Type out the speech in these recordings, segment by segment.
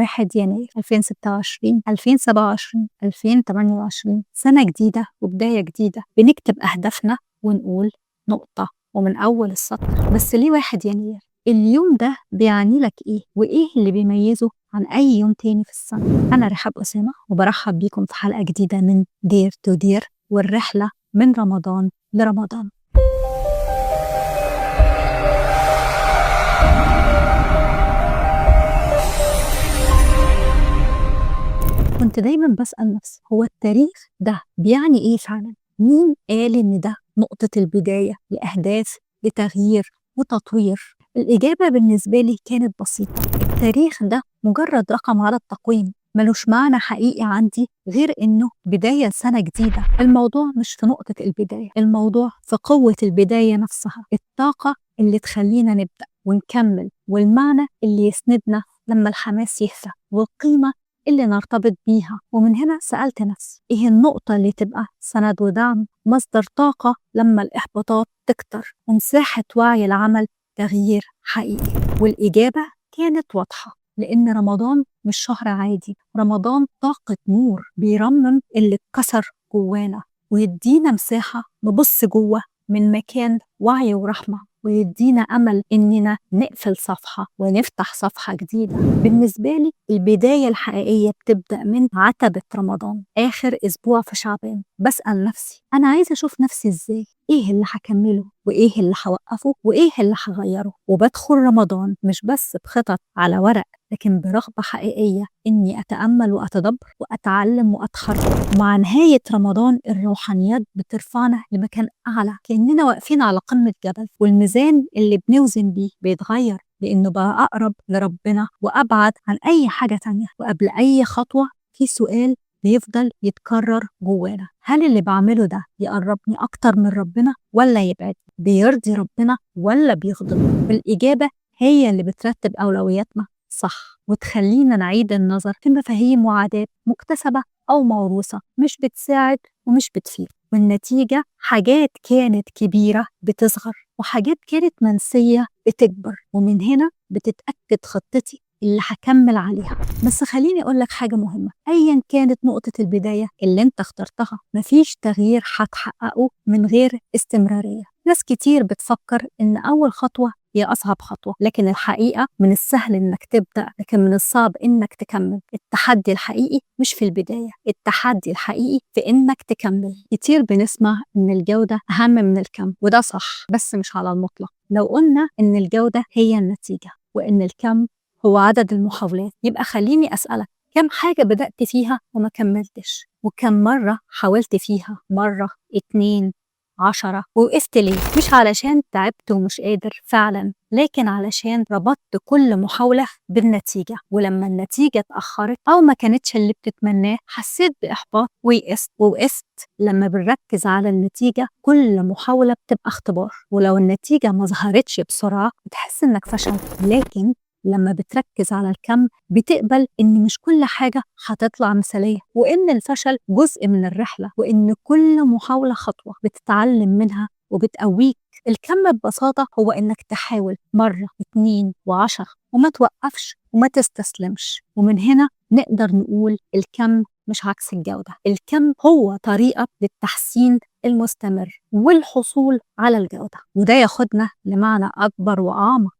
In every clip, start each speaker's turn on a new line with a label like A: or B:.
A: 1 يناير 2026 2027 2028 سنة جديدة وبداية جديدة. بنكتب أهدافنا ونقول نقطة ومن أول السطر. بس ليه 1 يناير؟ اليوم ده بيعني لك إيه؟ وإيه اللي بيميزه عن أي يوم تاني في السنة؟ أنا رحاب أسامة وبرحب بيكم في حلقة جديدة من دير تو دير، والرحلة من رمضان لرمضان. كنت دايما بسأل نفسي، هو التاريخ ده بيعني إيه فعلا؟ مين قال إن ده نقطة البداية لأهداف لتغيير وتطوير؟ الإجابة بالنسبة لي كانت بسيطة. التاريخ ده مجرد رقم على التقويم، ملوش معنى حقيقي عندي غير إنه بداية سنة جديدة. الموضوع مش في نقطة البداية، الموضوع في قوة البداية نفسها، الطاقة اللي تخلينا نبدأ ونكمل، والمعنى اللي يسندنا لما الحماس يهدى، والقيمة اللي نرتبط بيها. ومن هنا سألت نفسي، إيه النقطة اللي تبقى سند ودعم، مصدر طاقة لما الإحباطات تكتر، ومساحة وعي العمل تغيير حقيقي؟ والإجابة كانت واضحة، لأن رمضان مش شهر عادي، رمضان طاقة نور بيرمم اللي اتكسر جوانا، ويدينا مساحة نبص جوه من مكان وعي ورحمة، ويدينا أمل إننا نقفل صفحة ونفتح صفحة جديدة. بالنسبة لي البداية الحقيقية بتبدأ من عتبة رمضان، آخر أسبوع في شعبان. بسأل نفسي، أنا عايزة أشوف نفسي إزاي؟ إيه اللي هكمله وإيه اللي هوقفه وإيه اللي هغيره؟ وبدخل رمضان مش بس بخطط على ورق، لكن برغبة حقيقية إني أتأمل وأتدبر وأتعلم وأتخرج. مع نهاية رمضان الروحانيات بترفعنا لمكان أعلى، كأننا واقفين على قمة جبل، والميزان اللي بنوزن بيه بيتغير، لأنه بقى أقرب لربنا وأبعد عن أي حاجة تانية. وقبل أي خطوة في سؤال بيفضل يتكرر جوانا، هل اللي بعمله ده يقربني أكتر من ربنا ولا يبعد؟ بيرضي ربنا ولا بيغضبه؟ والإجابة هي اللي بترتب أولوياتنا صح، وتخلينا نعيد النظر في مفاهيم وعادات مكتسبة أو موروثة مش بتساعد ومش بتفيد. والنتيجة حاجات كانت كبيرة بتصغر، وحاجات كانت منسية بتكبر. ومن هنا بتتأكد خطتي اللي هكمل عليها. بس خليني أقول لك حاجة مهمة، أيا كانت نقطة البداية اللي انت اخترتها، مفيش تغيير هتحققه من غير استمرارية. ناس كتير بتفكر إن أول خطوة هي أصعب خطوة، لكن الحقيقة من السهل إنك تبدأ، لكن من الصعب إنك تكمل. التحدي الحقيقي مش في البداية، التحدي الحقيقي في إنك تكمل. كتير بنسمع إن الجودة أهم من الكم، وده صح بس مش على المطلق. لو قلنا إن الجودة هي النتيجة وإن الكم هو عدد المحاولات، يبقى خليني أسألك، كم حاجة بدأت فيها وما كملتش؟ وكم مرة حاولت فيها؟ مرة، 2، 10؟ ووقفت ليه؟ مش علشان تعبت ومش قادر فعلا، لكن علشان ربطت كل محاولة بالنتيجة. ولما النتيجة اتأخرت أو ما كانتش اللي بتتمناه، حسيت بإحباط ووقفت. لما بنركز على النتيجة، كل محاولة بتبقى اختبار، ولو النتيجة ما ظهرتش بسرعة بتحس إنك فشلت. لكن لما بتركز على الكم، بتقبل إن مش كل حاجة هتطلع مثالية، وإن الفشل جزء من الرحلة، وإن كل محاولة خطوة بتتعلم منها وبتقويك. الكم ببساطة هو إنك تحاول مرة 2 و10 وما توقفش وما تستسلمش. ومن هنا نقدر نقول الكم مش عكس الجودة، الكم هو طريقة للتحسين المستمر والحصول على الجودة. وده ياخدنا لمعنى أكبر وأعمق،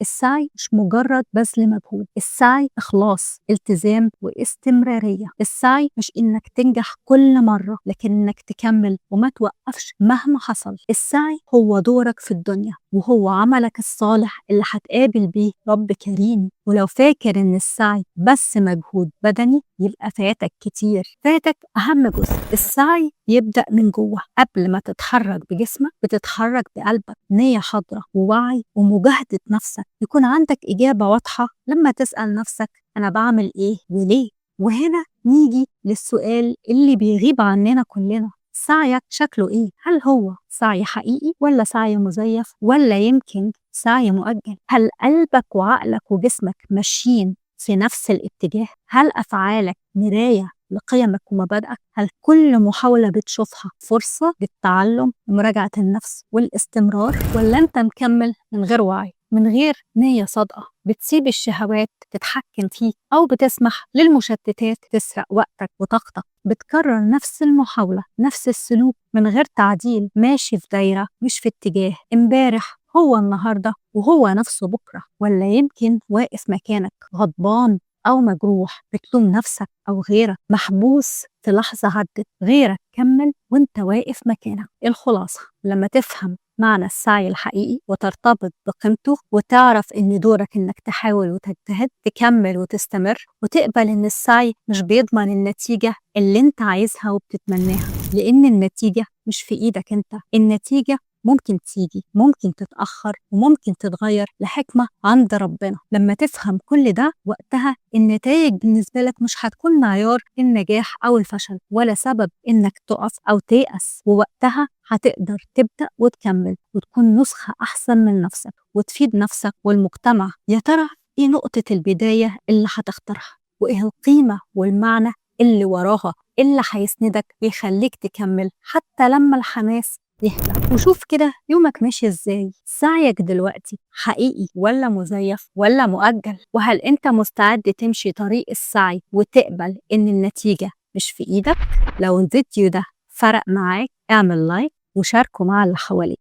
A: السعي مش مجرد بذل مجهود، السعي إخلاص، التزام واستمرارية. السعي مش إنك تنجح كل مرة، لكن إنك تكمل وما توقفش مهما حصل. السعي هو دورك في الدنيا، وهو عملك الصالح اللي هتقابل بيه رب كريم. ولو فاكر إن السعي بس مجهود بدني، يبقى فاتك كتير، فاتك أهم جزء. السعي يبدأ من جوه، قبل ما تتحرك بجسمك بتتحرك بقلبك، نية حاضرة ووعي ومجاهدة نفسك. يكون عندك إجابة واضحة لما تسأل نفسك، أنا بعمل إيه وليه؟ وهنا نيجي للسؤال اللي بيغيب عننا كلنا، سعيك شكله إيه؟ هل هو سعي حقيقي ولا سعي مزيف ولا يمكن سعي مؤجل؟ هل قلبك وعقلك وجسمك ماشيين في نفس الاتجاه؟ هل أفعالك مراية لقيمك ومبادئك؟ هل كل محاولة بتشوفها فرصة للتعلم ومراجعة النفس والاستمرار، ولا أنت مكمل من غير وعي، من غير نية صادقة، بتسيب الشهوات تتحكم فيك أو بتسمح للمشتتات تسرق وقتك وطاقتك. بتكرر نفس المحاولة، نفس السلوك من غير تعديل، ماشي في دايرة مش في اتجاه. امبارح هو النهاردة وهو نفسه بكرة، ولا يمكن واقف مكانك غضبان أو مجروح، بتلوم نفسك أو غيرك، محبوس في لحظة عدت. غيرك كمل وانت واقف مكانك. الخلاصة، لما تفهم معنى السعي الحقيقي وترتبط بقيمته وتعرف إن دورك إنك تحاول وتجتهد، تكمل وتستمر، وتقبل إن السعي مش بيضمن النتيجة اللي انت عايزها وبتتمناها، لأن النتيجة مش في إيدك انت. النتيجة ممكن تيجي، ممكن تتأخر، وممكن تتغير لحكمة عند ربنا. لما تفهم كل ده، وقتها النتائج بالنسبة لك مش هتكون معيار النجاح أو الفشل، ولا سبب إنك تقف أو تيأس. ووقتها هتقدر تبدأ وتكمل وتكون نسخة أحسن من نفسك وتفيد نفسك والمجتمع. يا ترى إيه نقطة البداية اللي هتختارها؟ وإيه القيمة والمعنى اللي وراها اللي هيسندك ويخليك تكمل حتى لما الحماس يهدى؟ وشوف كده يومك ماشي ازاي. سعيك دلوقتي حقيقي ولا مزيف ولا مؤجل؟ وهل انت مستعد تمشي طريق السعي وتقبل ان النتيجة مش في ايدك؟ لو الفيديو ده فرق معاك اعمل لايك وشاركه مع اللي حواليك.